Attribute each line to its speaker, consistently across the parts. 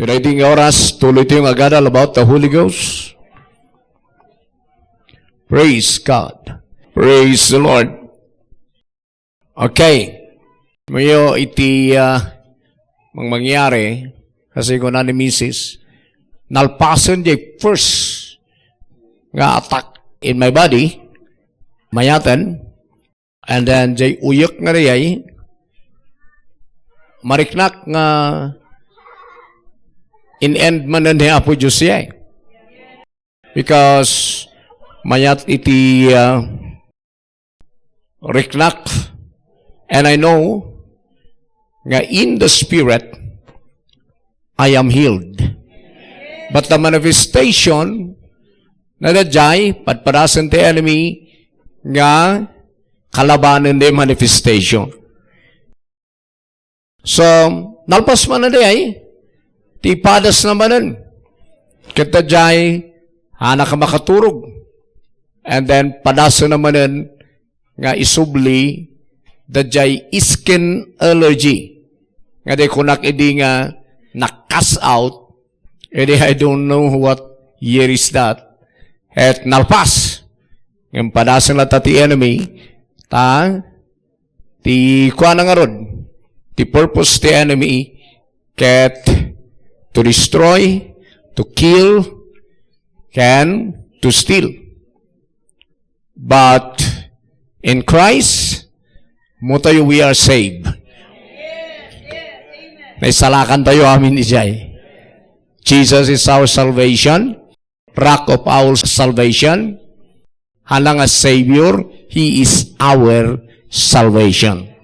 Speaker 1: Pinaiting oras, tuloy tayong agadal about the Holy Ghost. Praise God. Praise the Lord. Okay. Mayo iti mangyari kasi ko na ni Mrs. Nalpason di first nga attack in my body, mayatan, and then jay uyok nga riyay, mariknak nga in-end man na niya po Diyos siya. Because mayat iti riknak, and I know nga in the spirit I am healed. But the manifestation na dadjay patparasan ti enemy nga kalabanan di manifestation. So, nalpas man na di ay ti padas naman nun. Kita jay anak ka makaturog. And then padasan naman nun nga isubli dadjay skin allergy. Nga di kunak edi nga nakas out. Edi I don't know what year is that. At nalpas. Yung padasan lang ti enemy. Ti kuha na nga rod. Ti purpose ti enemy ket to destroy, to kill, and to steal. But in Christ, mo tayo we are saved. Naisalakan tayo amin ijay. Jesus is our salvation, rock of our salvation. Halang as Savior, He is our salvation.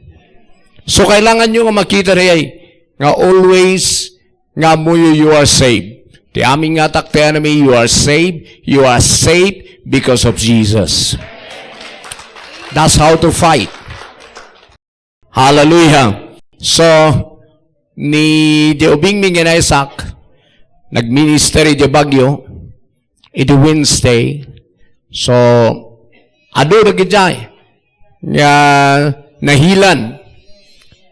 Speaker 1: So kailangan nyo nga makita rin nga always nga mo you are saved. Ti aming nga attack the enemy, you are saved. You are saved because of Jesus. That's how to fight. Hallelujah. So, ni Deobing Ming and Isaac, nag-ministry di Bagyo, iti Wednesday. So, ado nagijay, nga nahilan.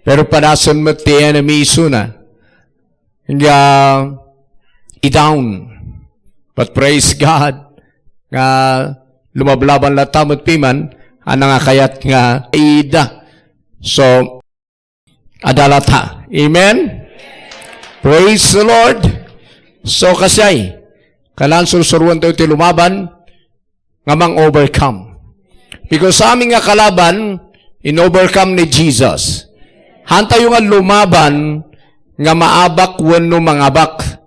Speaker 1: Pero padasan mo ti enemy suna, nga i-down. But praise God, nga lumablaban latamot piman, nga kayat nga ida. So, adalata. Amen? Praise the Lord. So, kasay, kailangan surusuruan tayo ti lumaban, nga mang-overcome. Because sa aming nga kalaban, in-overcome ni Jesus. Hantayo nga lumaban, nga maabak wenno mangabak.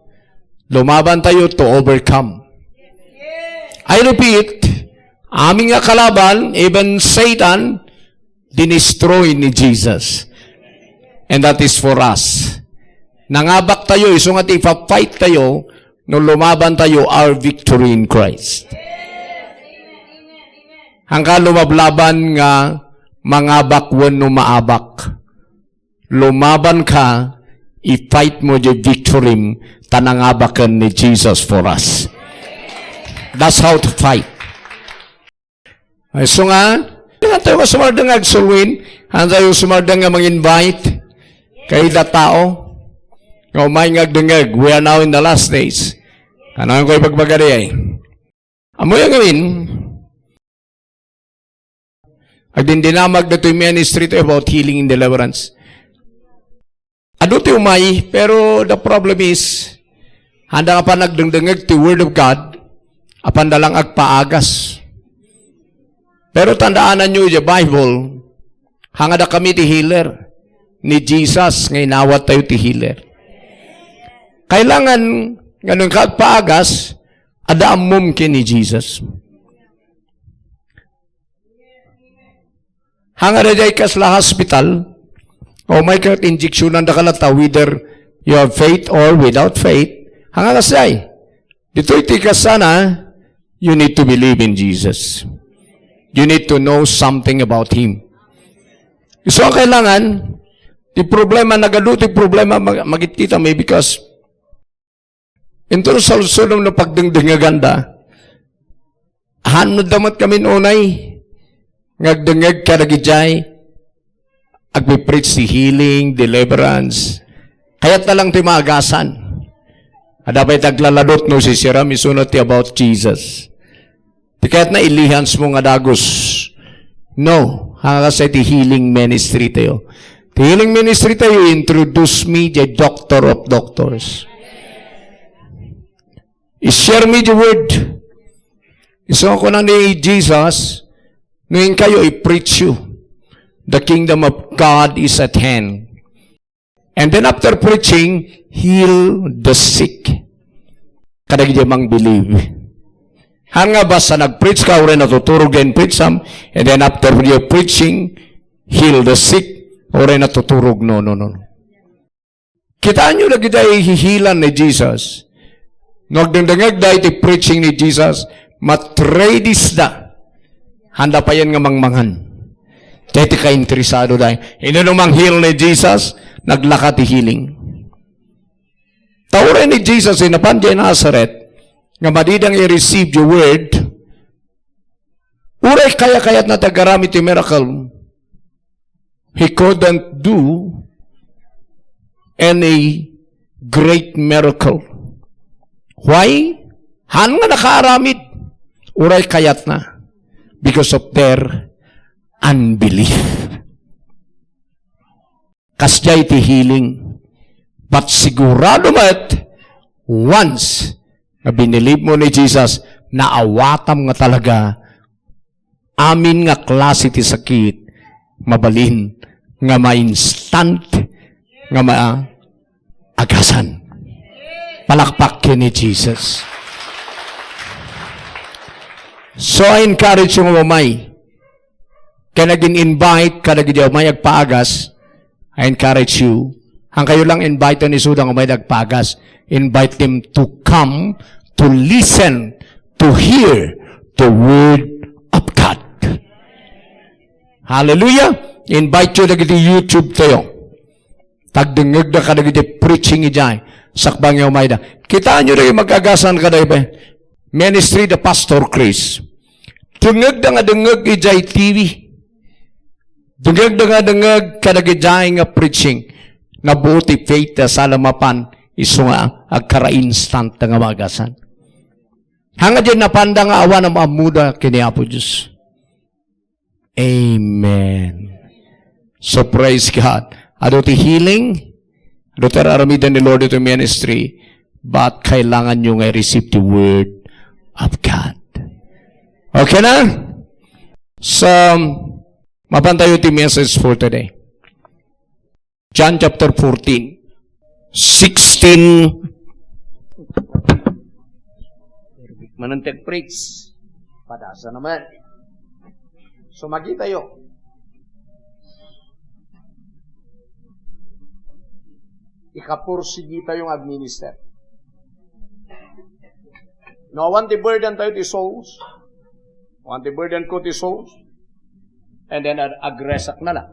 Speaker 1: Lumaban tayo to overcome. I repeat, aming nga kalaban, even Satan, dinestroy ni Jesus. And that is for us. Nangabak tayo, iso nga ipa-fight tayo, no lumaban tayo, our victory in Christ. Hanggang lumablaban nga, mangabak wenno maabak. Lumaban ka, i-fight mo yung victory, tanangabakan ni Jesus for us. That's how to fight. Ay, so nga tayo sumardang agsulwin, tayo sumardang nga mang-invite, kay da tao, nga umay ngagdangag, we are now in the last days. Kanang ko ipagbagari ay. Amo yung gawin, agdindinamag na ito yung ministry to about healing and deliverance. Ado ti umay, pero the problem is, handa ka pa nagdangdangag ti Word of God, apan dalang agpaagas. Pero tandaanan nyo yung Bible, hangada kami ti healer, ni Jesus, ngayon nawat tayo ti healer. Kailangan, ganun ka agpaagas, ada ang mumkin ni Jesus. Hangada jay ka sa hospital, o may injeksyonan da kalata, whether you have faith or without faith, hanga kasay. Dito iti kasana, you need to believe in Jesus. You need to know something about Him. So, kailangan, ti problema, ti problema, magkita may because, ito sa sunod na pagdengdengaganda, hanod damat kami unay, ngagdengag karagijay, agpipreach si healing, deliverance. Kaya't na lang ti maagasan. Dapat taglaladot no si Sira, misunod ti about Jesus. Di kahit na ilihans mo nga dagos. No, hanga sa ti healing ministry tayo. Ti healing ministry tayo, introduce me the doctor of doctors. I-share me the word. Iso ko na ni Jesus, ngayon kayo, i-preach you. The kingdom of God is at hand. And then after preaching, heal the sick. Kadag mang believe. Hanga ba sa nag-preach ka, uri natuturog din preach some, and then after your preaching, heal the sick, uri natuturog, no. Kitaan nyo na kita ihihilan ni Jesus. Nagdendengag dahil iti preaching ni Jesus, matradis da. Handa pa yan nga mangmangan. Dahil ti ka-interesado dahil. Inanumang heal ni Jesus, naglaka ti healing. Taurin ni Jesus, inapan di Nazareth, nga madidang i-receive your word, uray kaya-kayat na tagarami ti miracle, he couldn't do any great miracle. Why? Han nga nakaaramid. Uray kayat na. Because of their unbelief. Kasjay ti healing. But sigurado mat, once na binilib mo ni Jesus, naawatam nga talaga, amin nga klase ti sakit, mabalin, nga ma-instant, nga ma-agasan. Palakpak ni Jesus. So, I encourage yung mamay. Kaya naging-invite, kaya naging umay agpaagas, I encourage you. Ang kayo lang invite ni Sudang umay agpaagas. Invite them to come, to listen, to hear the word of God. Hallelujah! Invite you naging YouTube tayo. Tagdengag na ka naging preaching ijay. Sakbang yung umay da. Kitaan nyo na yung mag-agasan ka na iba. Ministry the Pastor Chris. Dengag na nga dengag ijay TV. Dengag na nga dengag kadagijay nga preaching. Nabuti faith sa alamapan iso nga agkara-instant nga magasan. Hanga dyan napanda nga awa ng amuda kiniapo Diyos. Amen. So praise God. Ado ti healing, ado ti aramidan ni Lord ito ministry, but kailangan nyo nga receive the word of God. Okay na? So, mapantayo ti message for today. John chapter 14, 16. Mananteg preach. Padasa naman. So, magi tayo. Ikapursigi tayong administer. No, want the burden tayo ti souls. Want the burden ko ti souls. And then, agresak na lang.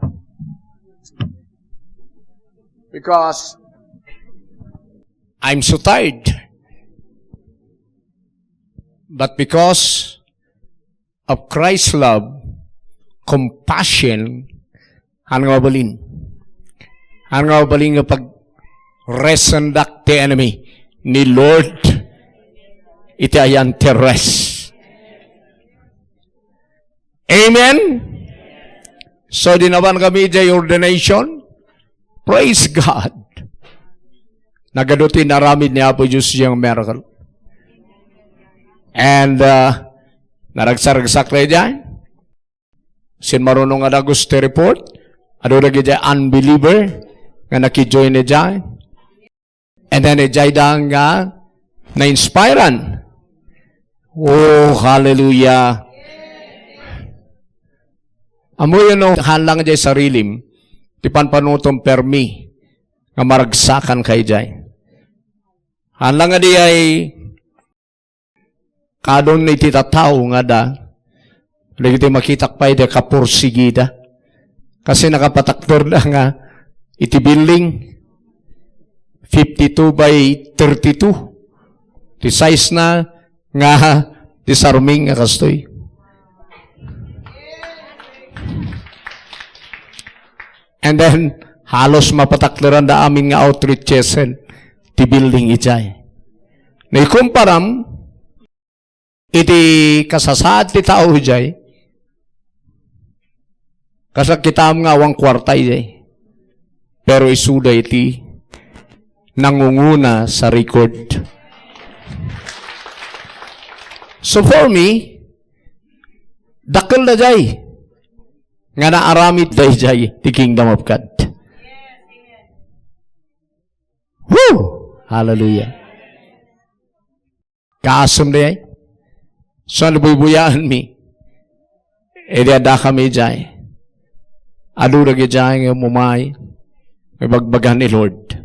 Speaker 1: Because I'm so tired. But because of Christ's love, compassion, ano nga balin? Ano nga balin nga pag-resendak the enemy ni Lord, iti ayan teres. Amen? So, dinawan kami jay ordination. Praise God. Nagadutin naramid ni Apo Diyos yung miracle. And, naragsaragsak na dyan. Sin marunong nga gusto report. Ano na dyan unbeliever nga nakijoin na dyan. And then, dyan dang nga na-inspiran. Oh, hallelujah. Amo yun no, halang dyan sarilim. Tipan panutong permi nga maragsakan kay jay. Halang nga di ay kadon ni titataw nga da. Lagi makitak pa ide kapursigida. Kasi nakapataktor na nga iti building 52 by 32. Ti size na nga ti sarming nga kastoy. And then, halos mapataklaran da amin nga outreach chesel, ti building ijay. Naikumparam, iti kasasaad ti tao jay, kasakitam nga awang kwartay jay. Pero isuda iti nangunguna sa record. So for me, dakil na jay, nga naaramid day jay, the kingdom of God. Woo! Hallelujah. Kaasam na jay. So nabubuyaan mi, ada kami jay. Adura jay nga mumay, may bagbagan ni Lord.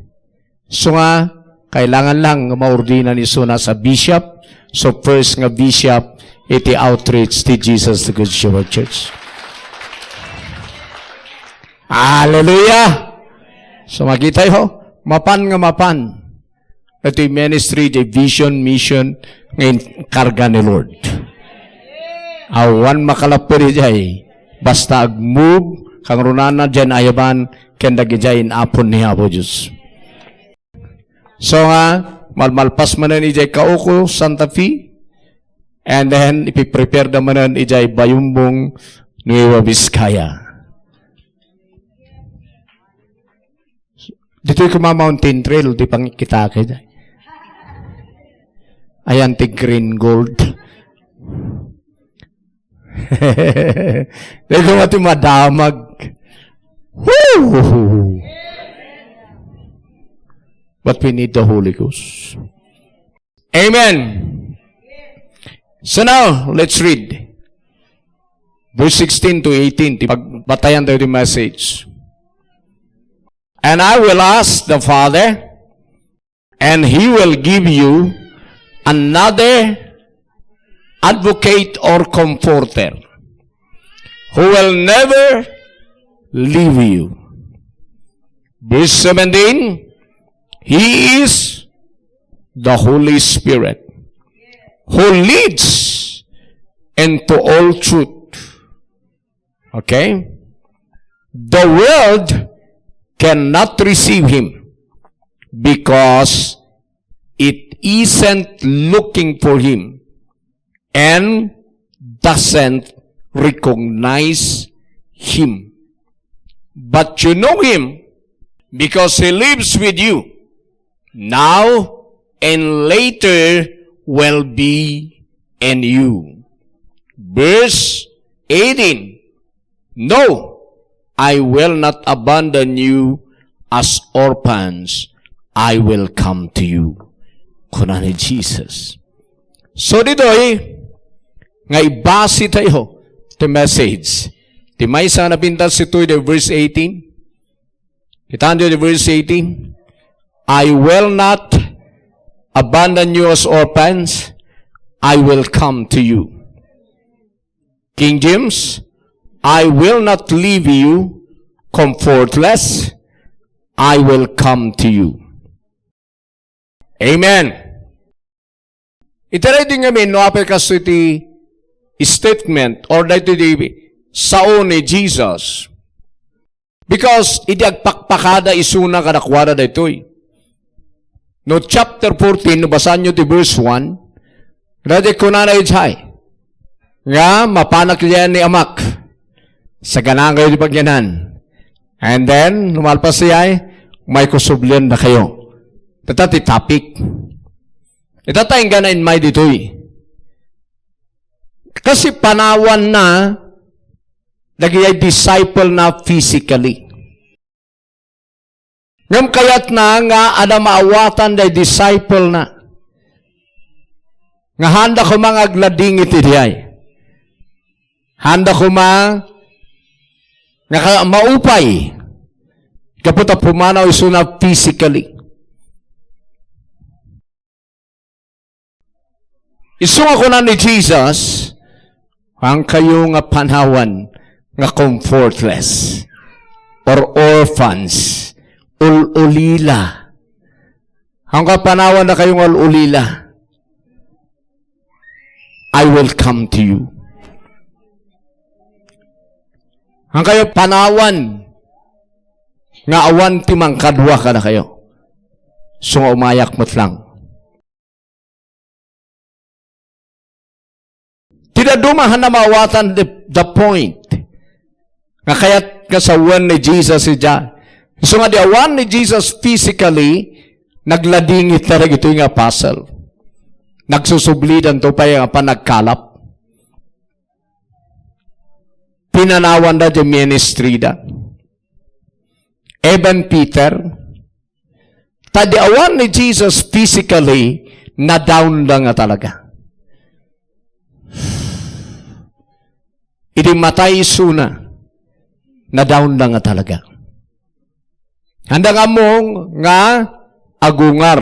Speaker 1: So nga, kailangan lang maordina ni Suna sa bishop. So first nga bishop, iti outreach ti Jesus the Good Shepherd Church. Hallelujah! So makita ho, mapan nga mapan. Ito yung ministry, the vision, mission, ngayon karga ni Lord. Awan makalapuri jay, basta ag-move, kang runana dyan ayaban, kenda gijayin apon ni Apo Diyos. So nga, malmalpas manan ijay Kauko, Santa Fe, and then ipiprepare na manan ijay Bayumbong, Nueva Vizcaya. Dito'y mountain trail, di pang kita kayo. Ayan, ti green gold. Dito mati madamag. Woo! But we need the Holy Ghost. Amen. So now, let's read. Verse 16 to 18. Batayan tayo yung message. And I will ask the Father, and He will give you another advocate or comforter, who will never leave you. Verse 17, He is the Holy Spirit, who leads into all truth. Okay? The world cannot receive Him because it isn't looking for Him and doesn't recognize Him. But you know Him because He lives with you now and later will be in you. Verse 18, No, I will not abandon you as orphans. I will come to you. Kuna ni Jesus. So dito'y, nga ibasi tayo, the message. Di may isa na pintas ito yung verse 18. Kitaan nyo yung verse 18. I will not abandon you as orphans. I will come to you. King James, I will not leave you comfortless. I will come to you. Amen. Itaray din ngamin, no apel kaso iti statement or dito di sao ni Jesus. Because iti agpakpakada isuna kadakwada dito'y. No chapter 14, no basan nyo di verse 1, rade ko na ijay. Nga, mapanak liyan ni amak. Sa ganang kayo di pagyanan. And then, lumalpas siya, may kusublian na kayo. Tatati topic. Itatayang ganain may dito'y. Kasi panawan na, naging disciple na physically. Ngam kayat na nga, ada maawatan na disciple na. Nga handa ko mga aglading iti diyay. Handa ko nga maupay. Kaputa pumanaw isuna physically. Isunga ko na ni Jesus, ang kayo nga panawan nga comfortless or orphans, ululila. Ang kapanawan na kayong ululila, I will come to you. Ang kayo panawan, nga awan timang kadwa ka na kayo. So umayak mo't lang. Pinadumahan na mawatan the point. Nga kaya't kasawan ni Jesus siya. So nga diawan ni Jesus physically, nagladingit na rin ito yung apostle. Nagsusublidan to pa yung panagkalap. Pinanawan na yung ministry da. Even Peter, tadiawan ni Jesus physically, na down lang nga talaga. Idi matay suna, na down lang nga talaga. Handa nga mong nga agungar.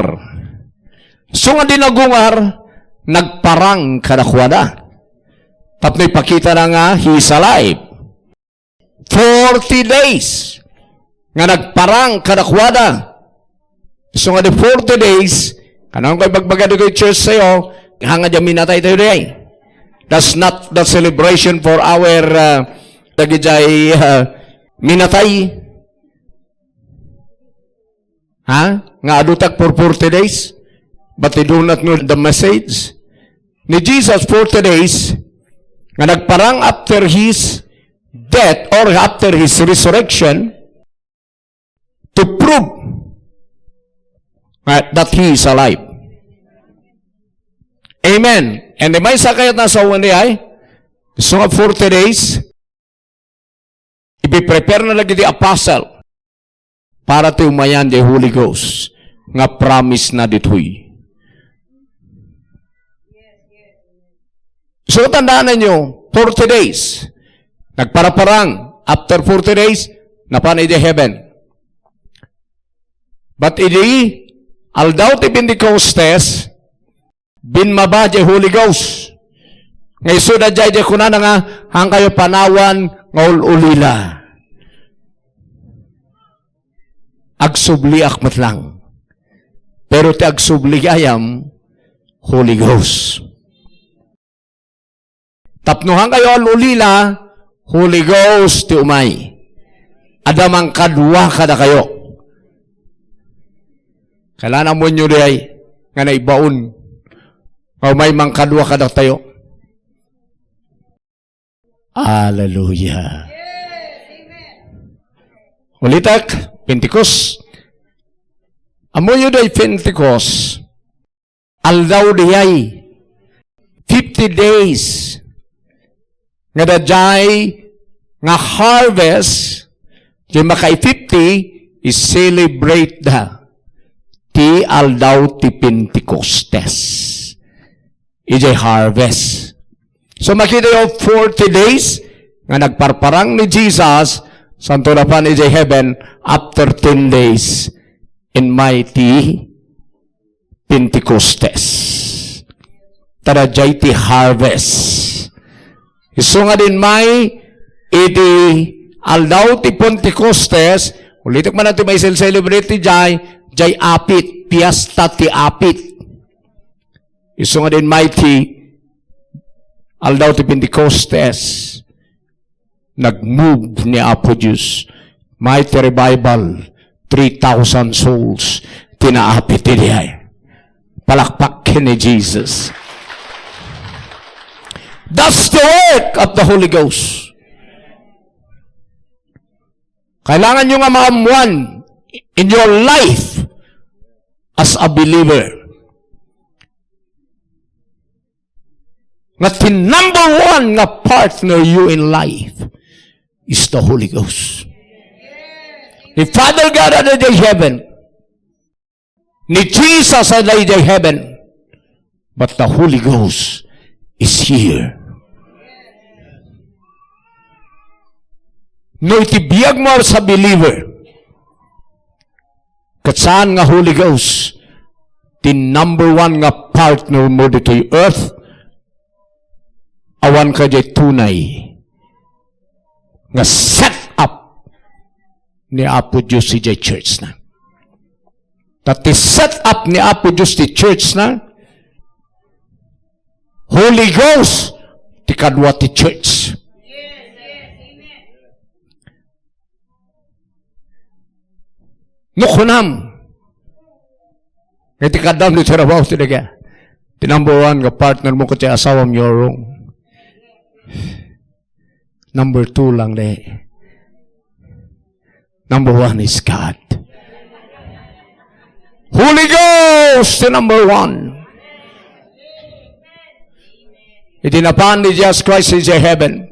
Speaker 1: So nga din agungar, nagparang kadakwada. Tapos ipakita na nga, he is alive. 40 days. Nga nagparang kadakwada. So nga di 40 days, kanang ko'y bagbagado ko'y church sa'yo, hanga dyan minatay tayo day. That's not the celebration for our minatay. Nga adutak for 40 days? But they do not know the message. Ni Jesus 40 days, nga nagparang after his death or after his resurrection to prove that he is alive. Amen. And may sakayat na sa uwan ay, so 40 days, ipiprepare na lagi di apostle para tumayan di Holy Ghost nga promise na ditoy. So tandaan ninyo, 40 days, nagparaparang, after 40 days, napanay di heaven. But idi, aldaw ti Pentecostes, binmaba di Holy Ghost. Ngay suda jay di kunana nga, hang kayo panawan, ngaul ulila. Agsubli akmat lang. Pero ti agsubli ayam, Holy Ghost. Tapnuhan kayo ulila, Holy Ghost ti umay. Adamang kadwa kada kayo. Kailangan mo nyo di nga naibaon. O may mangkadwa kada tayo. Hallelujah. Ulitak, Pentecost. Amo yun ay Pentecost. Aldaw diyay 50 days nga dajay nga harvest di makay 50 is celebrate da ti aldaw ti Pentecostes. Ijay harvest. So makita yung 40 days nga nagparparang ni Jesus santo na pa ni heaven after 10 days in mighty Pentecostes. Tarajay ti harvest. Iso nga din may iti aldaw ti Pentecostes, ulitik man natin may celebrate ti jay apit, piasta ti apit. Iso nga din may ti aldaw ti Pentecostes, nag-move ni Apo Diyos. Mighty revival, 3,000 souls, tinaapit niya. Palakpakin ni Jesus. That's the work of the Holy Ghost. Kailangan nyo nga maamuan in your life as a believer. Nga number one nga partner you in life is the Holy Ghost. Ni Father God at the heaven, ni Jesus at the heaven, but the Holy Ghost is here. No itibiyag mo sa believer, katsaan nga Holy Ghost, the number one nga partner mo dito yung earth, awan ka jay tunay nga set up ni Apo Diyos si jay church na. That is set up ni Apo Diyos ti church na, Holy Ghost ti kadwa ti church. Nukunam. Iti kadam ni Tarabaw talaga. The number one nga partner mo kasi asawam you're wrong. Number 2 lang Number 1 is God. Holy Ghost to number 1. Itinapan ni Jesus Christ in the heaven.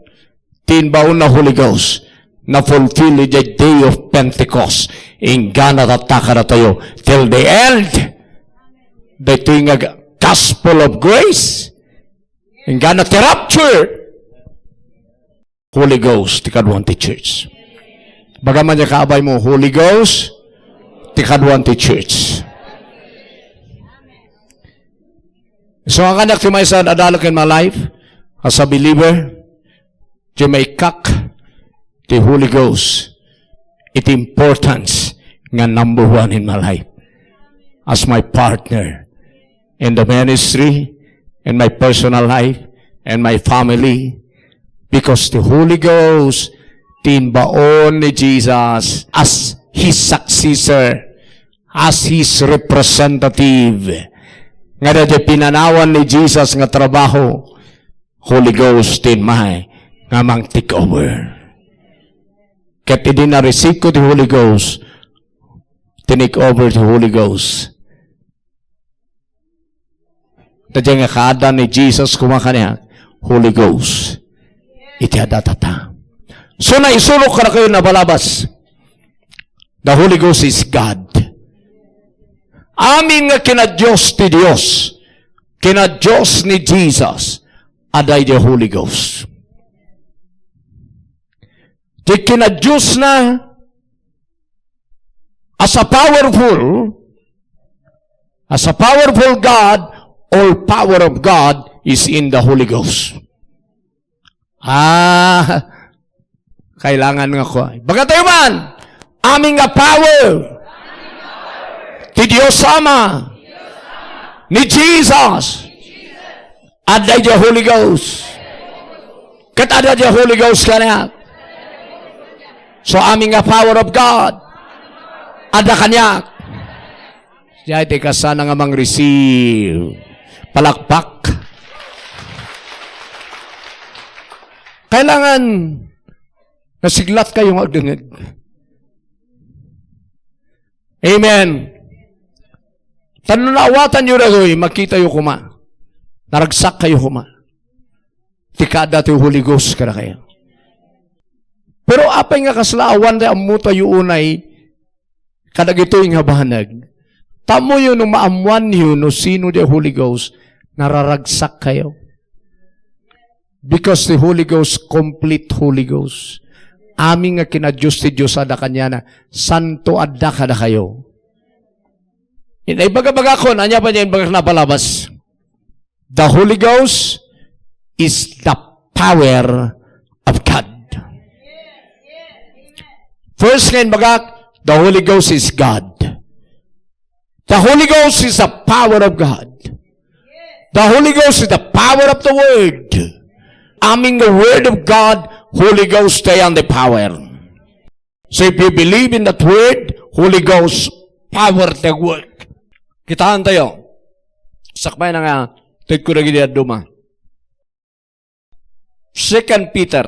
Speaker 1: Tinbaon na Holy Ghost na fulfill the day of Pentecost. Ingga natataka na tayo till the end. Dito yung gospel of grace. Ingga na rapture. Holy Ghost, tikaduan ti church. Bagaman niya kaabay mo, Holy Ghost, tikaduan ti church. So, ang anak ti may sa adalok in my life, as a believer, di may kak, the Holy Ghost, it importance nga number 1 in my life. As my partner in the ministry, in my personal life, and my family, because the Holy Ghost, tinbaon ni Jesus as His successor, as His representative. Nga na pinanawan ni Jesus nga trabaho, Holy Ghost tinmay nga mang take over. Kat hindi na-receive ko the Holy Ghost, tinake over the Holy Ghost. Tadya nga kaada ni Jesus kumakanya, Holy Ghost. Iti adatata. So naisulok ka na kayo na balabas. The Holy Ghost is God. Aming nga kinadyos ti Diyos, kinadyos ni Jesus, aday the Holy Ghost. Di kinadyos na as a powerful God, all power of God is in the Holy Ghost. Kailangan nga ko. Baga tayo man, aming nga power, ti Diyos Ama, ni Jesus, aday the Holy Ghost. Kat aday the Holy Ghost kanya. So aming nga power of God, ada kanya. Siya iti kasana nga mang-receive. Palakpak. Kailangan nasiglat kayo magdungag. Amen. Tanunawatan nyo na doy, makita yung kuma. Naragsak kayo kuma. Tikada tayo Holy Ghost ka na kayo. Pero apay nga kaslaawan na amuta yung unay, kadag ito yung habanag. Tamo yun nung maamuan yun, no sino the Holy Ghost, nararagsak kayo. Because the Holy Ghost, complete Holy Ghost. Aming nga kinadyos ti Diyos ada kanya na, santo adda ka na kayo. Ibaga-baga ko, nanya pa niya yung napalabas. The Holy Ghost is the power of God. First ngayon baga, the Holy Ghost is God. The Holy Ghost is the power of God. The Holy Ghost is the power of the Word. Aming the Word of God, Holy Ghost stay on the power. So if you believe in that Word, Holy Ghost, power the work. Kitaan tayo. Sakbay na nga, tigit ko na gini at duma. 2 Peter,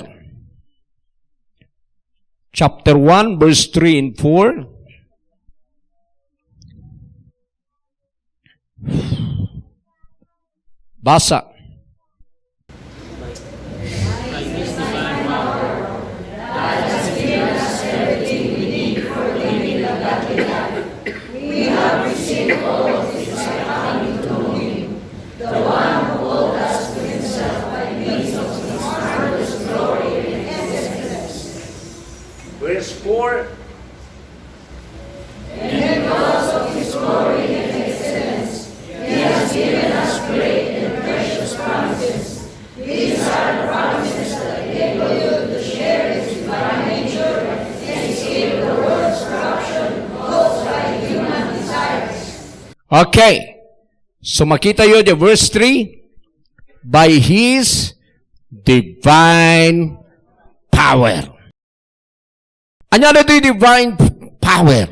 Speaker 1: chapter 1, verse 3 and 4. Basa. Verse 4.
Speaker 2: And because of His glory and excellence, He has given us great and precious promises. These are the promises that enable you to share His divine nature and escape the world's corruption caused by human desires.
Speaker 1: Okay. So makita yun the verse 3. By His divine power. Anya na ito yung divine power.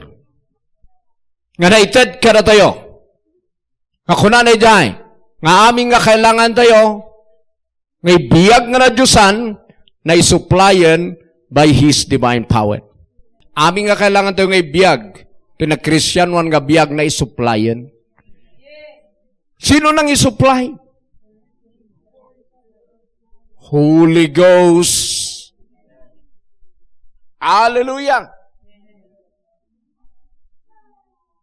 Speaker 1: Nga naitad ka na tayo. Nga kunanay dyan. Nga aming nga kailangan tayo. Ngay biyag nga na Diyosan. na isupplyan by His divine power. Amin nga kailangan tayo nga biyag. Ito na Christian nga biyag na isupplyan. Sino nang isupply? Holy Ghost. Hallelujah.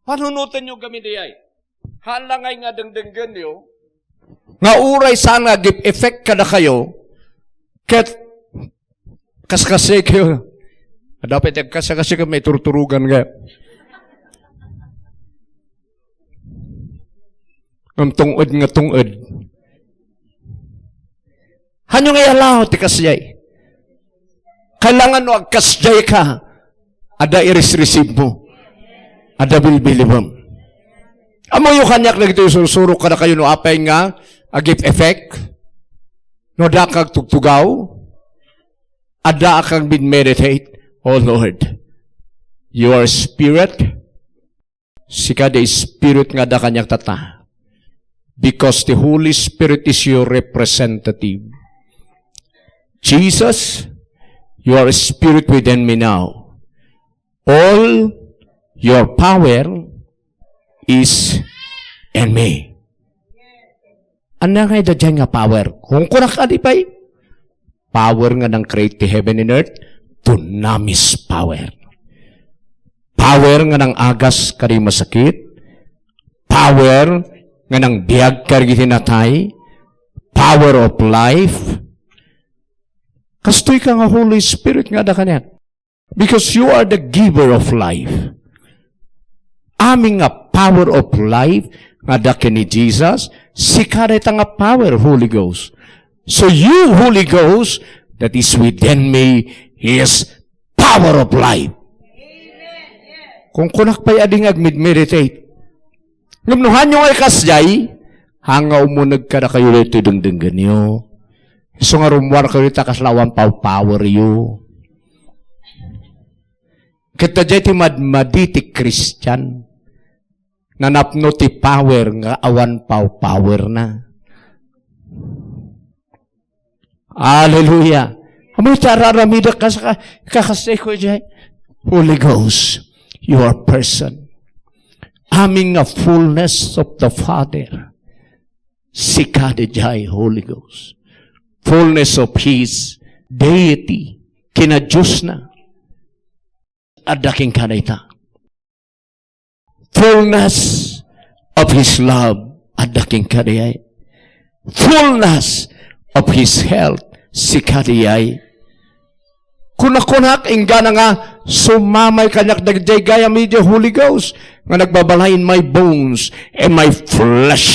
Speaker 1: Panunutan nyo kami diyay. Halangay nga dengdenggan nyo. Nga uray sana give effect ka na kayo. Ket kaskasi kayo. Dapat yung kaskasi kayo may turuturugan ka. Ang tungod nga tungod. Hanyo nga yalaw ti kasyay. Kailangan no agkasyay ka. Ada iris-receive mo. Ada bilbilibam. Amo yung kanyak na ito susuro ka na kayo no apay nga agip effect. No da kag tugtugaw. Ada kang bin-meditate. Oh Lord, your spirit, sika the spirit nga da kanyak tata. Because the Holy Spirit is your representative. Jesus, you are a spirit within me now. All your power is in me. Ano nga dyan nga power? Kung kunak adipay, power nga ng create the heaven and earth, dunamis power. Power nga ng agas kari masakit, power nga nang biyag kargi tinatay, power of life. Kastoy ka nga Holy Spirit nga da kanyan. Because you are the giver of life. Aming nga power of life nga da ni Jesus, sikaret nga power, Holy Ghost. So you, Holy Ghost, that is within me, is power of life. Kung kunak pa'y ading agmid-meditate, ngumnuhan nyo ay kasyay, hanga umunag ka na kayo rito dengdenggan nyo. So nga rumwar kayo rito kaslawan power yo. Kita jay ti madmaditi Christian, nanapno ti power nga awan power na. Hallelujah. Amoy tararamida ka sa kakasay ko jay. Holy Ghost, your person. Aming a fullness of the Father. Sikade jay, Holy Ghost. Fullness of His deity. Kina Diyos na. Adaking kanayta. Fullness of His love. Adaking kanayay. Fullness of His health. Sikade jay. Kunak-kunak, ingga na nga, sumamay kanyak dagday gaya media Holy Ghost, nga nagbabalain my bones and my flesh.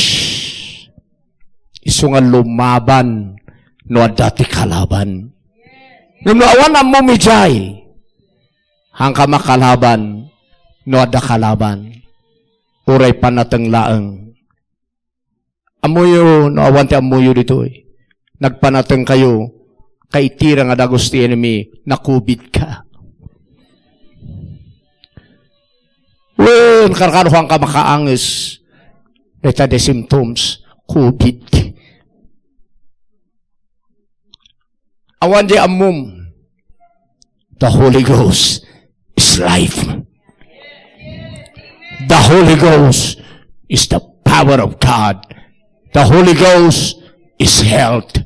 Speaker 1: Iso nga lumaban, no dati kalaban. Ngam awan ang mumijay, hangka makalaban, no ada kalaban. Uray panatang laang. Amuyo, no awan ti amuyo dito eh. Nagpanatang kayo, kaitira nga dagos ti enemy, nakubid ka. Well, karkaruhang ka makaangis. Ito the symptoms, kubid. Awan di amum, the Holy Ghost is life. The Holy Ghost is the power of God. The Holy Ghost is health.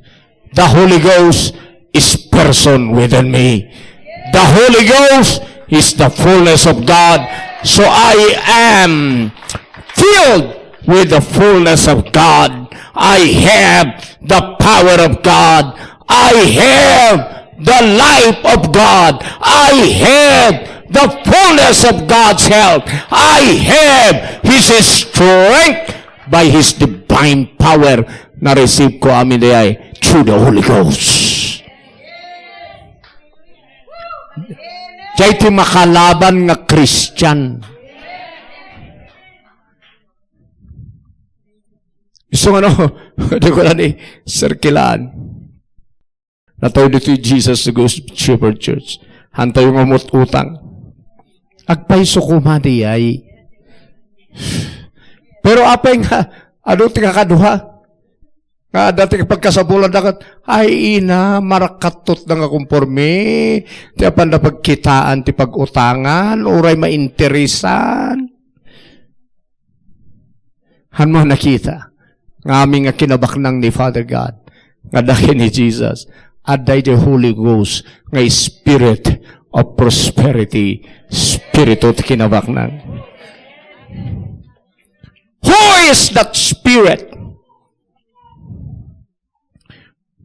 Speaker 1: The Holy Ghost is person within me. The Holy Ghost is the fullness of God. So I am filled with the fullness of God. I have the power of God. I have the life of God. I have the fullness of God's health. I have His strength by His divine power na receive ko amin day through the Holy Ghost. Kaya iti makalaban nga Christian. Gusto nga di ko lang circulaan. Nataw dito yung Jesus sa Ghost Shepherd Church. Hantay yung umot utang. Agpaiso kumadi ay. Pero apay nga, ano tingakaduha? Nga dati pagkasabulan dakat, ay ina, marakatot na nga kumporme, ti apan na pagkitaan, ti pagutangan, uray mainteresan. Han mo nakita, nga aming nga kinabaknang ni Father God, nga dahil ni Jesus, aday the Holy Ghost, nga Spirit of prosperity, Spiritu ti kinabaknang. Who is that Spirit?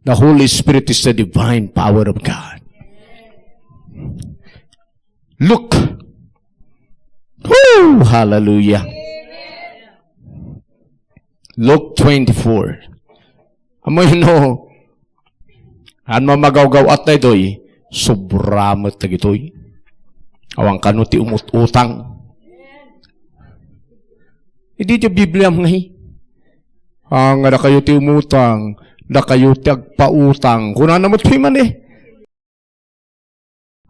Speaker 1: The Holy Spirit is the divine power of God. Look. Woo! Hallelujah. Luke 24. Amo no, an mamagaw-gaw at na ito'y, sobramat na ito'y. Awang kano ti umut-utang. Hindi ti Biblia mga ang na kayo ti umutang, na kayo ti agpautang. Kuna namot man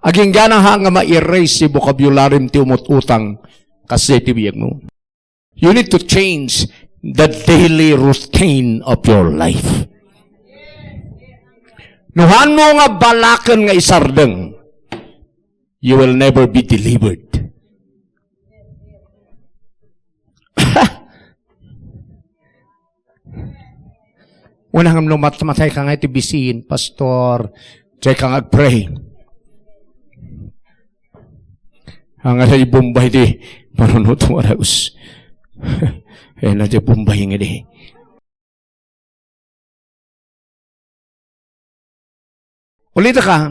Speaker 1: Aging ganang nga ma-erase si vocabulary ti umut-utang kasi ti biyag mo. You need to change the daily routine of your life. Nuhan mo nga balakan nga isardeng, you will never be delivered. Unang lumatay ka nga itibisin, pastor, chay ka nga pray. Ang nga sa Bombay di, marunot mo raus. Eh, na di Bombay nga di. Ulita ka,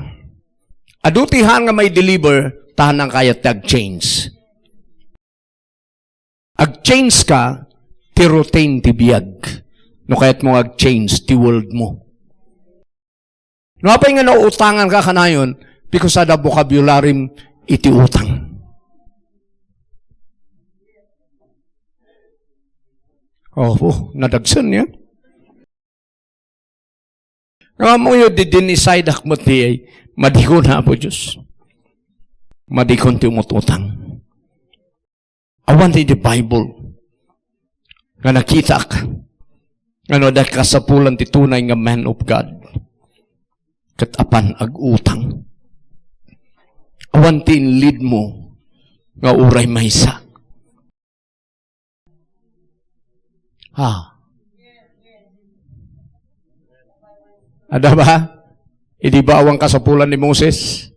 Speaker 1: adutihan nga may deliver, tahan ang kayat ag-change. Ag-change ka, ti routine ti biyag. No kaya't mo ag-change ti world mo. No apay nga nauutangan ka kanayon, because ada vocabulary iti utang. Nadagsan yan. Nga mo yun, diniside akmat di ay, madikon na po Diyos. Madikon ti umututang. Awan di the Bible. Nga nakita ka. Ano dahil kasapulan ti tunay nga man of God. Katapan ag-utang. Awan ti lead mo nga uray maysa. Ada ba? Idi ba awang kasapulan ni Moses?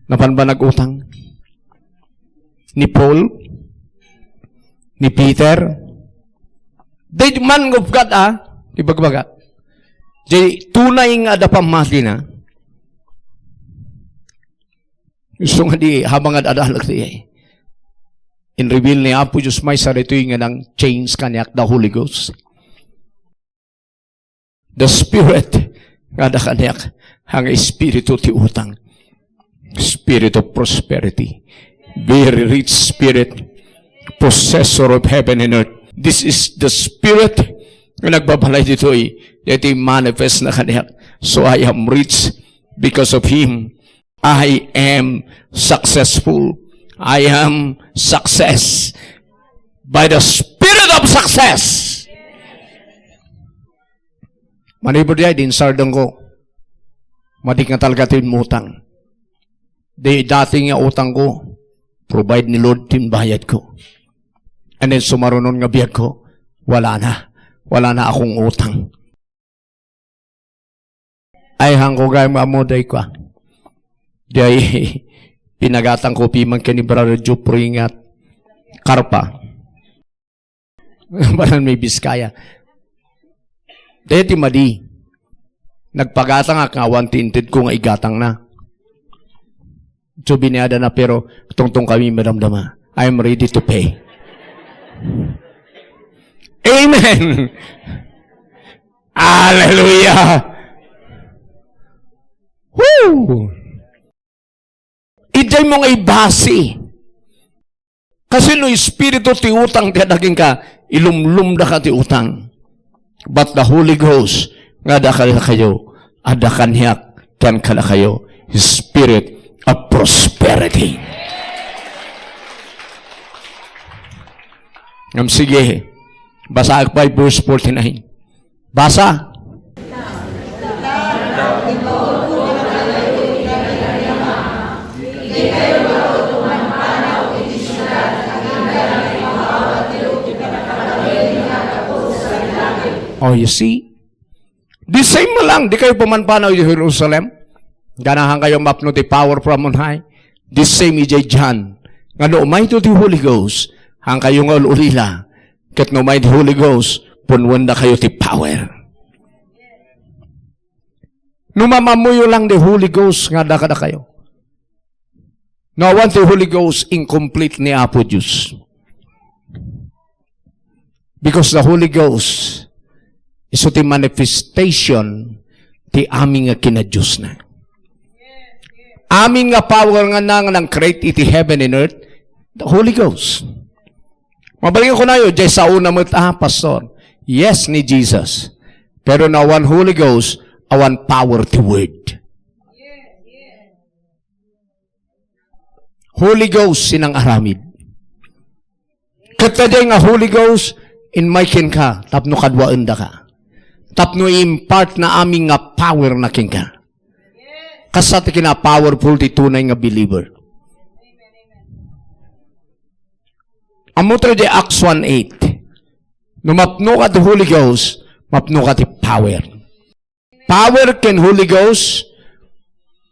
Speaker 1: Napan ba nag-utang? Ni Paul? Ni Peter? They man of God, ibagbaga. Di tunay nga da pamati na. Gusto nga di, habang adalag di in reveal ni Apo Diyos may sarito nga ng change kanyak the Holy Ghost. The Spirit nga da kanyak ang Espiritu ti utang. Spirit of prosperity. Very rich Spirit, possessor of heaven and earth. This is the Spirit na nagbabalay dito iti manifest na kanyak. So I am rich because of Him. I am successful. I am success by the Spirit of success. Manibod din sardong ko. Madik nga talaga tin utang. Di dating nga utang ko, provide ni Lord tin bayad ko. And then sumarunon nga biyag ko, wala na. Wala na akong utang. Ay hangko gaya maamuday ko. Di ay pinagatang ko piman ka ni Brother Jupri nga karpa. Parang may Biskaya. Deti madi. Nagpagatang nga kawan tinted ko nga igatang na. So biniada na pero tungtong kami madamdama. I'm ready to pay. Amen! Hallelujah! Woo! Iday mo nga ibasi. Kasi no Espiritu ti utang ti adaging ka, ilumlum da ka ti utang. But the Holy Ghost, nga da ka kayo, adakan hiyak, kan ka kayo, Spirit of prosperity. Sige, Basa 5 verse 49. Basa. Oh, you see? The same mo lang, di kayo pumanpanaw sa Jerusalem. Ganahan kayo mapno ti power from on high. The same ijay John. Nga no umay to the Holy Ghost, hang kayo nga ulila. Kat no umay the Holy Ghost, punwan na kayo ti power. Numamamuyo lang the Holy Ghost, nga da kayo. No want the Holy Ghost incomplete ni Apo Diyos. Because the Holy Ghost is the manifestation ti aming nga kinadyos na. Aming nga power nga nang create iti heaven and earth, the Holy Ghost. Mabalikan ko na yun, jay sa una mo, Pastor, yes ni Jesus. Pero na one Holy Ghost, awan power ti word. Holy Ghost sinang aramid. Kataday nga Holy Ghost, in my kin ka, tapno kadwaan da ka. Tapno impart na aming nga power na kin ka. Kasat kina powerful ti tunay nga believer. Amutra di Acts 1:8. No mapno ka ti Holy Ghost, mapno ka ti power. Power ken Holy Ghost,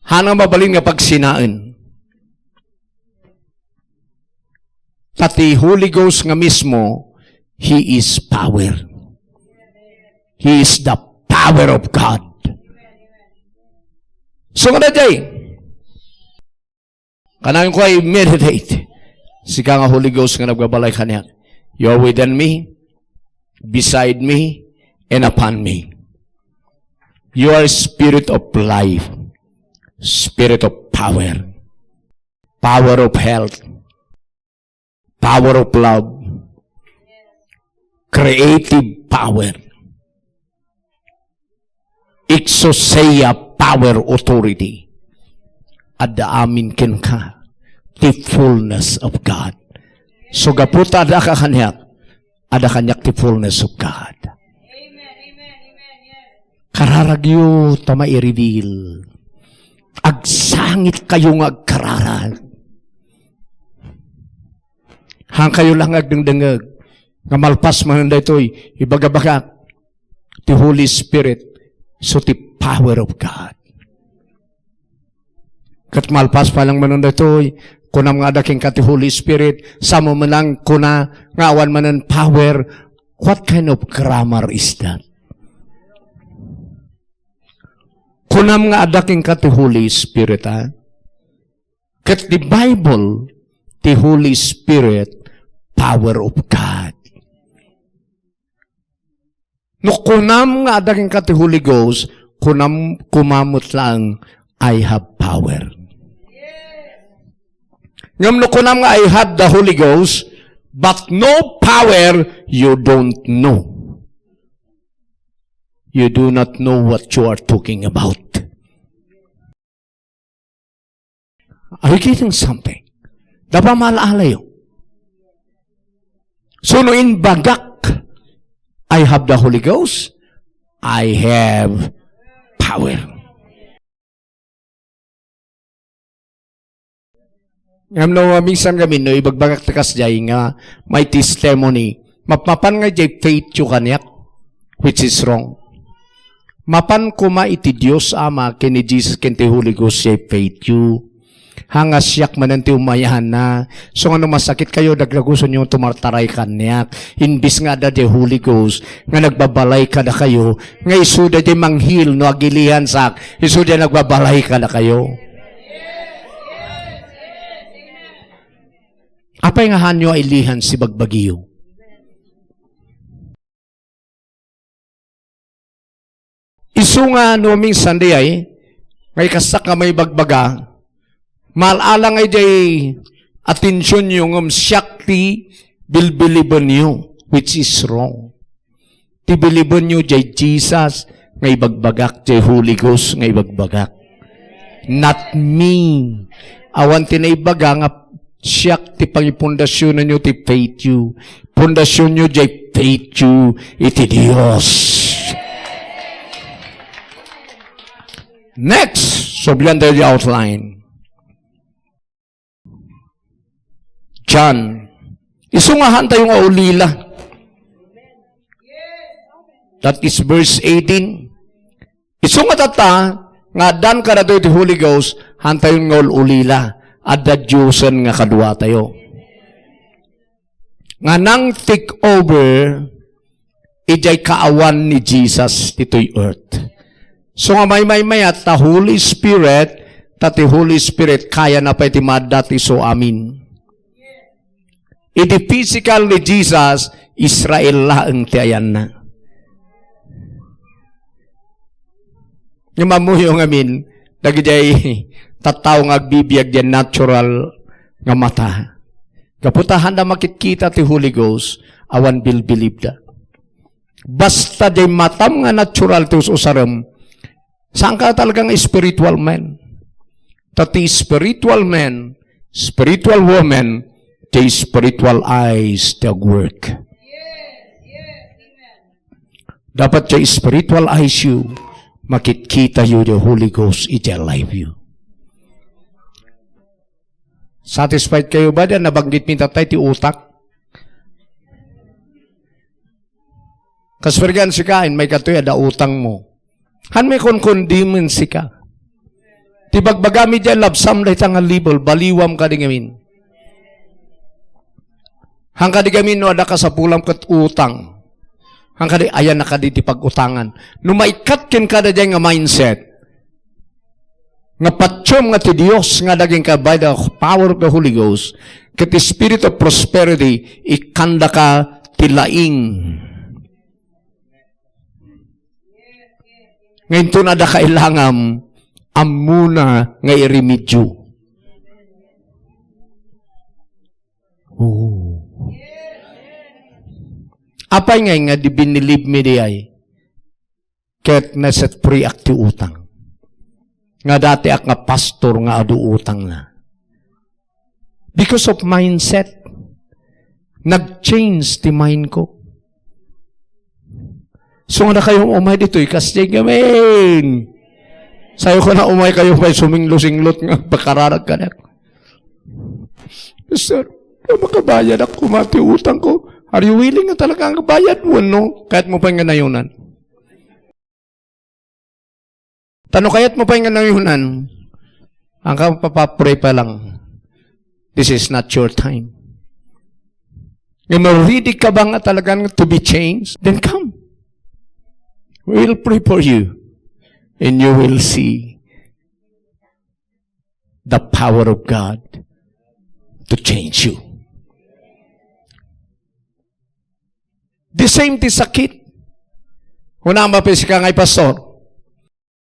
Speaker 1: hanang mabalin nga pagsinaan. Tati Holy Ghost nga mismo, He is power. He is the power of God. So nga day, kanang ko ay meditate. Sika nga Holy Ghost nga nagbabalay kanya. You're within me, beside me, and upon me. You are spirit of life, spirit of power, power of health, power of love, creative power, exousia power, authority. Adda amin ken ka, the fullness of God. So gaputa ada ka kanyak, ada kanyak the fullness of God. Kararagyo tama i-reveal. Agsangit kayo nga agkararag. Hang kayo lang agdengdengag. Nga malpas man na ito'y ibagabagak. The Holy Spirit. So the power of God. Kat malpas pa lang man na ito'y kunam nga daking ka the Holy Spirit. Samo man lang kuna ngawan man ng power. What kind of grammar is that? Kunam nga adaking ka the Holy Spirit, ha? Kat the Bible, the Holy Spirit, power of God. No kunam nga adaking ka the Holy Ghost, kunam kumamot lang, I have power. Ngam no kunam nga I have the Holy Ghost, but no power, you don't know. You do not know what you are talking about. Are you getting something? Dapat maalala yun. So, no in bagak, I have the Holy Ghost, I have power. Ngam no, minsan kami, no, ibagbagak takas jay nga, may testimony, mapapan nga jay faith yu kanyak, which is wrong. Mapan kuma iti Diyos Ama, kini Jesus, kini Holy Ghost, jay faith yu. Hangas siyak mananti umayahan na. So ano masakit kayo, daglaguson nyo tumartaray kanyak. Imbis nga da the Holy Ghost, nga nagbabalay ka na kayo, nga isuda di manghil no agilihan sak, isuda nagbabalay ka na kayo. Apay nga hanyo ay lihan si bagbagiyo. Isu nga no minsan di ay, ngay kasak nga may bagbaga, malala nga jay atensyon yung syakti bilbiliban nyo, which is wrong. Tibiliban nyo jay Jesus, ngay bagbagak, jay Holy Ghost, ngay bagbagak. Not me. Awan tinaibaga nga siyak ti pangipundasyon nyo ti faith you. Pundasyon nyo jay faith you iti Dios. Next, so beyond the outline. John. Isungahan tayong ulila. That is verse 18. Isungat ata, nga dan ka na ito iti Holy Ghost, hantayon nga ulila. At the Diyosan nga kadwa tayo. Nga nang take over, ijay kaawan ni Jesus dito'y earth. So nga may at the Holy Spirit, tati Holy Spirit, kaya na pa iti madati so amin. Iti physical ni Jesus, Israel laeng tiayan na. Nga mamuyo ng amin, nagijay tataw nga agbibiyag diyan natural nga mata. Kaputahan na makikita ti Holy Ghost, awan believe da. Basta di matam nga natural ti usaram, saan ka talagang spiritual man? Tati spiritual man, spiritual woman, the spiritual eyes to work. Dapat the spiritual eyes you, makikita you the Holy Ghost, it alive you. Satisfied kayo ba dyan? Nabanggit minta tayo ti utak? Kaspergan si kain, may katuya da utang mo. Han may konkondimen si ka. Ti bagbagami dyan, labsam na itang libel, baliwam ka di ngamin. Hang ka di gamin, no, ada ka sa pulang kat utang. Hang ka di, ayan na ka di pag-utangan. Numaikat kin ka na dyan nga mindset. Nga patsyom nga ti Diyos nga daging ka by the power of the Holy Ghost, kati spirit of prosperity, ikanda ka tilaing. Ngayon to na da kailangam, amuna nga irimidyo. Oh. Apay nga di binilib mi di ay, ket naset pre-acti utang. Nga dati ak nga pastor nga adu utang na. Because of mindset, nag-change ti mind ko. So nga na kayong umay dito, ikastig gamin. Sayo ko na umay kayo may suminglo-singlot nga bakararag ka na. Sir, makabayad ako mati utang ko. Are you willing nga talaga ang bayad mo, no? Kahit mo pa nga nayunan. Tanong kaya't mo pa nga nayunan, ang kapapapray pa lang, this is not your time. Ngayon, ready ka ba nga talagang to be changed? Then come. We'll pray for you. And you will see the power of God to change you. The same ti sakit. Una mapis ka ngay pastor.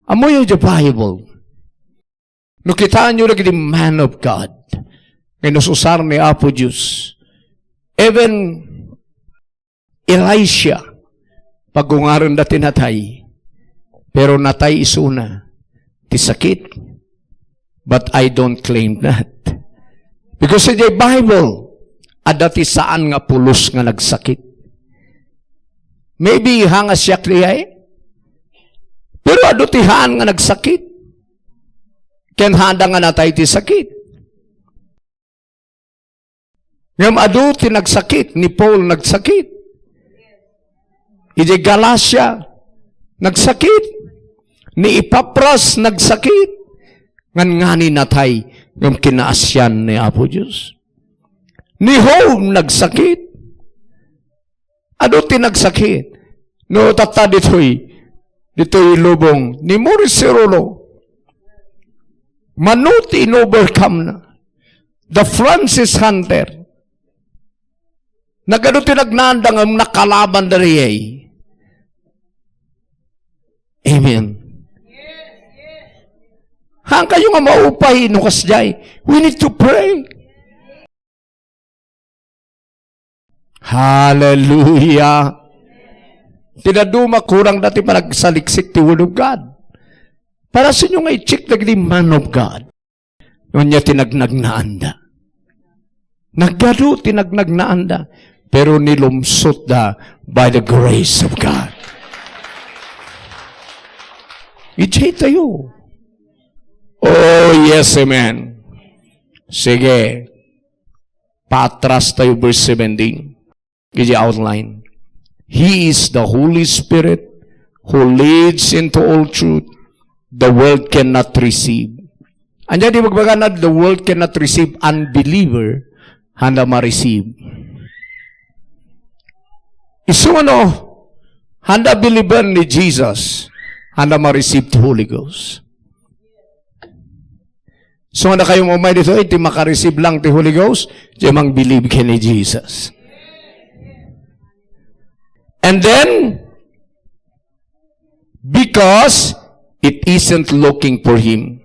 Speaker 1: Amoy yung Bible. Nukitaan nyo lagi the man of God. Ngayon nasusar ni Apo Diyos. Even Elisha, pagungaran na tinatay, pero natay isuna, ti sakit. But I don't claim that. Because in the Bible, adati saan nga pulos nga nagsakit. Maybe hangas siya kliyay, pero adutihan nga nagsakit. Ken handa nga natay ti sakit. Ngam aduti nagsakit, ni Paul nagsakit. Ije Galacia nagsakit. Ni Epapras nagsakit. Ngan ngani natay ngam kinaasyan ni Apo Diyos. Ni Job nagsakit. Aduti nagsakit. No tata dito'y lubong ni Maurice Cerullo. Manuti in-overcome na. The Francis Hunter. Nagaduti nagnandang ang nakalaban na riyay. Amen. Hang kayo nga maupay no kasjay. We need to pray. Hallelujah. Tinaduma kurang dati panagsaliksik ti Word of God. Para sa inyo nga i-check lagi di man of God. Noon niya tinagnag na anda. Nagdaro tinagnag na anda. pero nilumsot na by the grace of God. Ijay tayo. Oh, yes, amen. Sige. Patras tayo, verse 17. Ijay outline. He is the Holy Spirit who leads into all truth. The world cannot receive. Anya di magbaga na the world cannot receive unbeliever handa ma-receive. Isu ano, handa believer ni Jesus handa ma-receive the Holy Ghost. So handa kayo umay dito, iti maka-receive lang the Holy Ghost, di mang believe ka ni Jesus. And then, because it isn't looking for Him,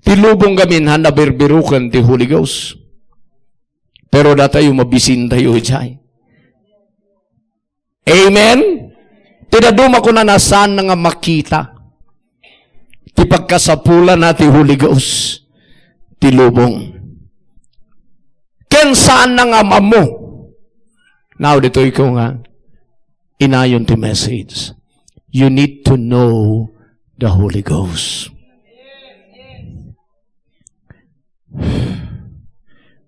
Speaker 1: tilubong gamin handa berberukan the Holy Ghost. Pero datayo mabisin tayo dyan. Amen? Tinaduma ko na nasaan nga makita. Ti pagkasapulan na ti Holy Ghost. Tilubong. Ken saan na nga mamo? Now, dito ikaw nga. Inayon ti message. You need to know the Holy Ghost.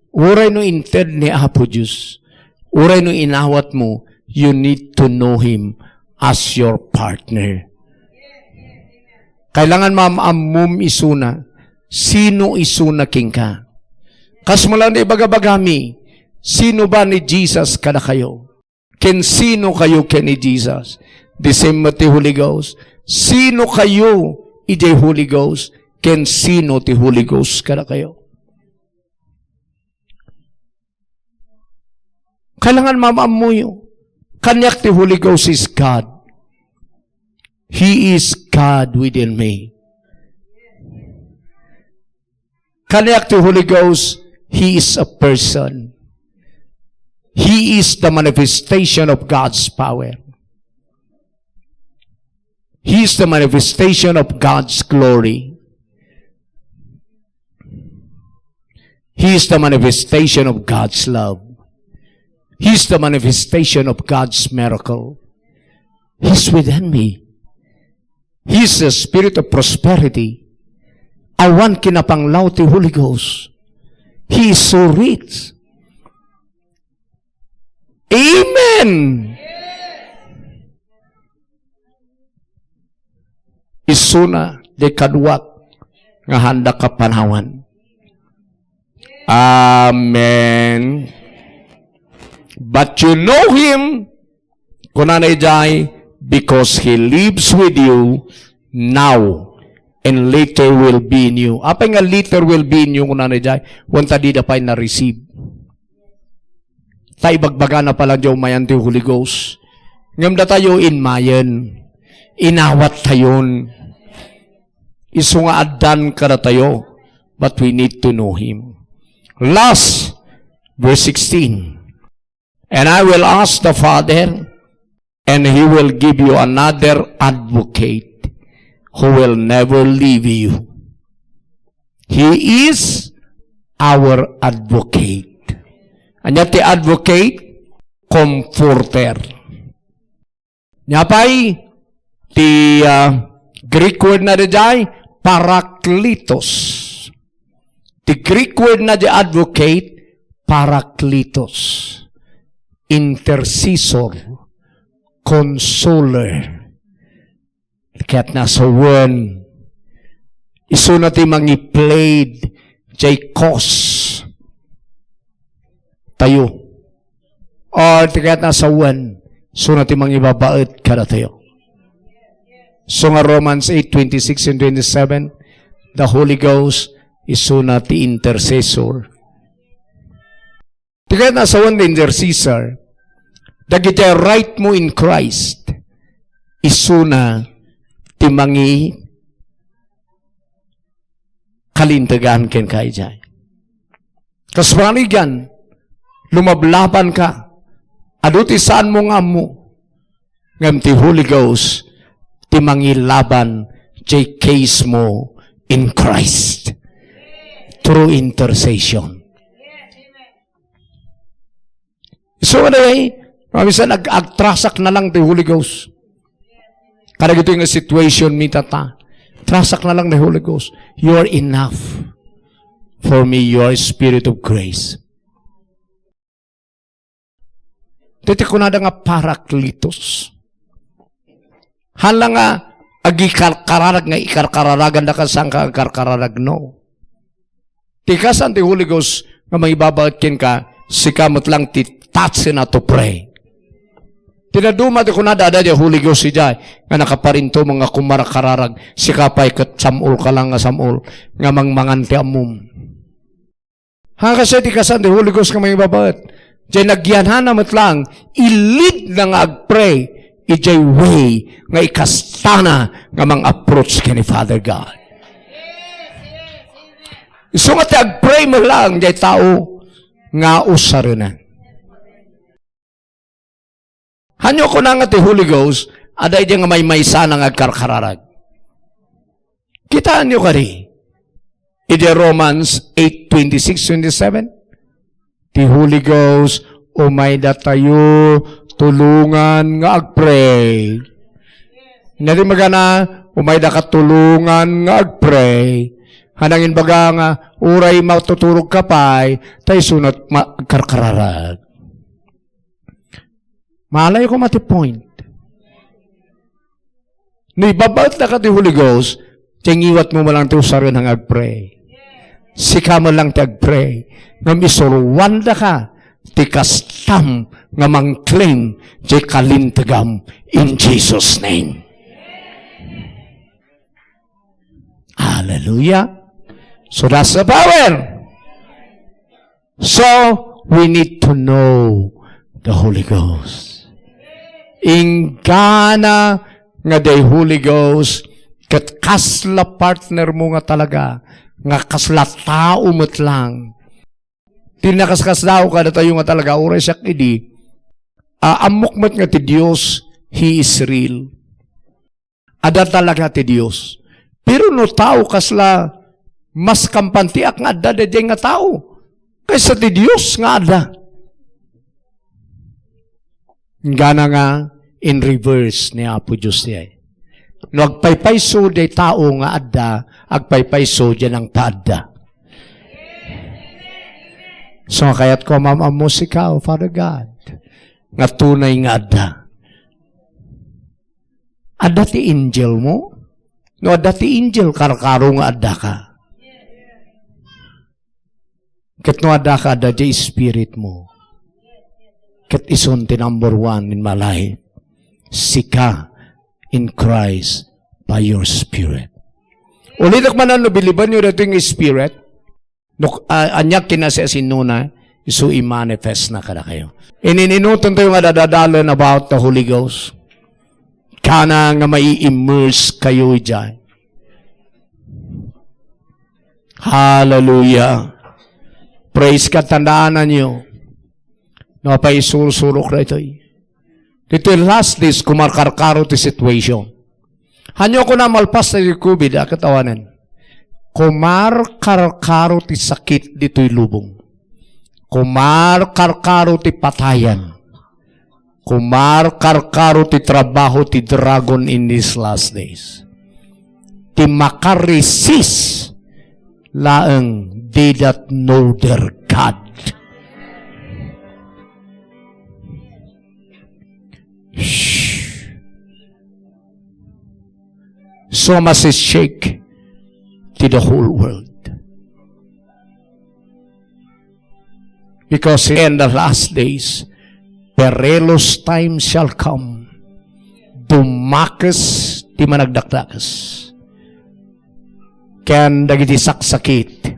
Speaker 1: Uray no inted ni Apo Diyos. Uray no inawat mo, you need to know Him as your partner. Kailangan mamamum isuna. Sino isuna king ka? Kas mo lang na ibagabagami, sino ba ni Jesus kada kayo? Ken sino kayo ken ni Jesus? The same ti Holy Ghost. Sino kayo iti Holy Ghost? Ken sino ti Holy Ghost kada kayo? Kailangan mamamuyo. Kanyak ti Holy Ghost is God. He is God within me. Kanyak ti Holy Ghost, He is a person. He is the manifestation of God's power. He is the manifestation of God's glory. He is the manifestation of God's love. He is the manifestation of God's miracle. He's within me. He is the spirit of prosperity. Awan kinapanglaw ti Holy Ghost. He is so rich. Amen! Isuna de kadwat nga handa ka panawan. Amen. But you know Him, kunanay jay, because He lives with you now and later will be in you. Apa nga later will be in you, kunanay jay, wanta di da pa'y na-receive. Tayo bagbaga na pala diyo mayan ti Holy Ghost. Ngamda tayo inmayan. Inawat tayon. Isu nga adan ka na tayo. But we need to know Him. Last, verse 16. And I will ask the Father, and He will give you another advocate who will never leave you. He is our advocate. Anya ti advocate, comforter. Nyapay, ti Greek word na dijay, parakletos. Ti Greek word na di advocate, parakletos. Intercessor, consoler. Kaya't nasa one, iso na ti mangi-played, jay cause. Tayo. Or kaya't nasa one, iso na ti mangibabaet kada tayo. So nga Romans 8:26 and 27, the Holy Ghost, iso na ti intercessor. Kaya nasa one the intercessor, dagiti right mo in Christ, isuna timangi kalintagan ken kay jay. Kaswanigan, lumablaban ka, aduti saan mo nga mo, ngam ti Holy Ghost, timangi laban jay case mo in Christ through intercession. So, minsan ag-trasak na lang the Holy Ghost. Kada ito yung situation mi tata. Trasak na lang the Holy Ghost. You are enough for me, your Spirit of grace. Dito ko na nga paraklitos. Hala nga, ag-ikarkararag nga ikarkararagan na kasang ka ikarkararag, no. Tikasan the Holy Ghost nga maibabakin ka, sikamot lang titatsin na to pray. Tinaduma di ko na dada di Holy Ghost si Jai, nga nakaparinto mga kumarakararag, sikapay kat samul ka lang nga samul, nga mangmangan ti amum. Kasi tikasan the Holy Ghost nga maibabat. Jay nagyanhan namat lang, ilid na nga agpray, ijay way nga ikastana nga mang approach kini Father God. So nga agpray mo lang, jay tao, nga usarunan. Hanyo ko na nga ti Holy Ghost, aday di nga may sana nga karkararag. Kitaan nyo ka rin. Ide Romans 8:26-27. Ti Holy Ghost, umayda tayo, tulungan nga agpray. Nari magana, umayda ka tulungan nga agpray. Hanangin baga nga, uray matuturog kapay, tayo sunat karkararag. Malay ko mati point. Nibabat na ka ti Holy Ghost, tingiwat mo malang ti usarin ang agpray. Sika mo lang ti agpray. Ngam isuruwan da ka, ti kastam nga mang-claim ti kalintagam in Jesus' name. Hallelujah. So that's the power. So, we need to know the Holy Ghost. Ingana nga day Holy Ghost, kat kasla partner mo nga talaga, nga kasla tao mo't lang. Tinakaskas-tao ka na tayo nga talaga, oray siya kidi, amukmat nga ti Diyos, He is real. Ada talaga ti Diyos. Pero no tao kasla, mas kampantiak nga ada nga tao, kaysa ti Diyos nga ada. Gana nga, in reverse ni Apo Diyos niya. No, agpaypayso day tao nga adda, agpaypayso dyan ang paadda. So, kaya't ko, mamamos ikaw, Father God, nga tunay nga adda. Adda ti angel mo? No, adda ti angel, karkaro nga adda ka. Kat no adda ka, adda di spirit mo. Kat ison ti number one in my life. Sika in Christ by your Spirit. Ulitak man ano, biliban nyo dito yung Spirit, anyak kinasa sinuna, iso i-manifest na kada kayo. Inininutan tayo nga dadadalan about the Holy Ghost. Kana nga mai-immerse kayo dyan. Hallelujah. Praise ka, tandaan nyo. Napaisursurok na ito. Dito yung last days, kumarkarkaro ti situation. Hanyo ko na malpas na yung COVID, katawanan. Kumarkarkaro ti sakit dito yung lubong. Kumarkarkaro ti patayan. Kumarkarkaro ti trabaho ti dragon in these last days. Ti makaresist laeng they that know their God. So much is shake to the whole world. Because in the last days, perilous times shall come. Dumakas, di managdakdakas. Ken dagiti saksakit,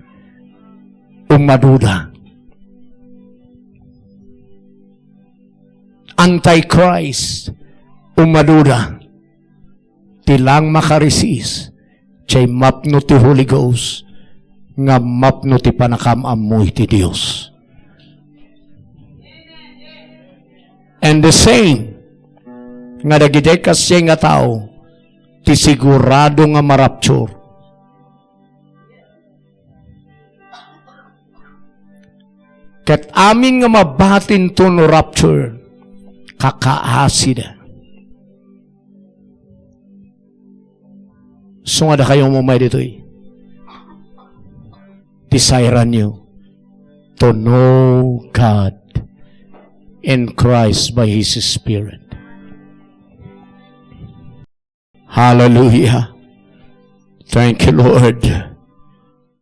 Speaker 1: umaduda. Antichrist, umaduda. Tilang makaresis, chay mapno ti Holy Ghost, nga mapno ti panakamamoy ti Diyos. And the same, nga dagiday kasya nga tao, ti sigurado nga marapture. Kat aming nga mabatin to no rapture, kakaasi na. So nga da kayong mumay dito'y. Desirean nyo to know God in Christ by His Spirit. Hallelujah. Thank you, Lord.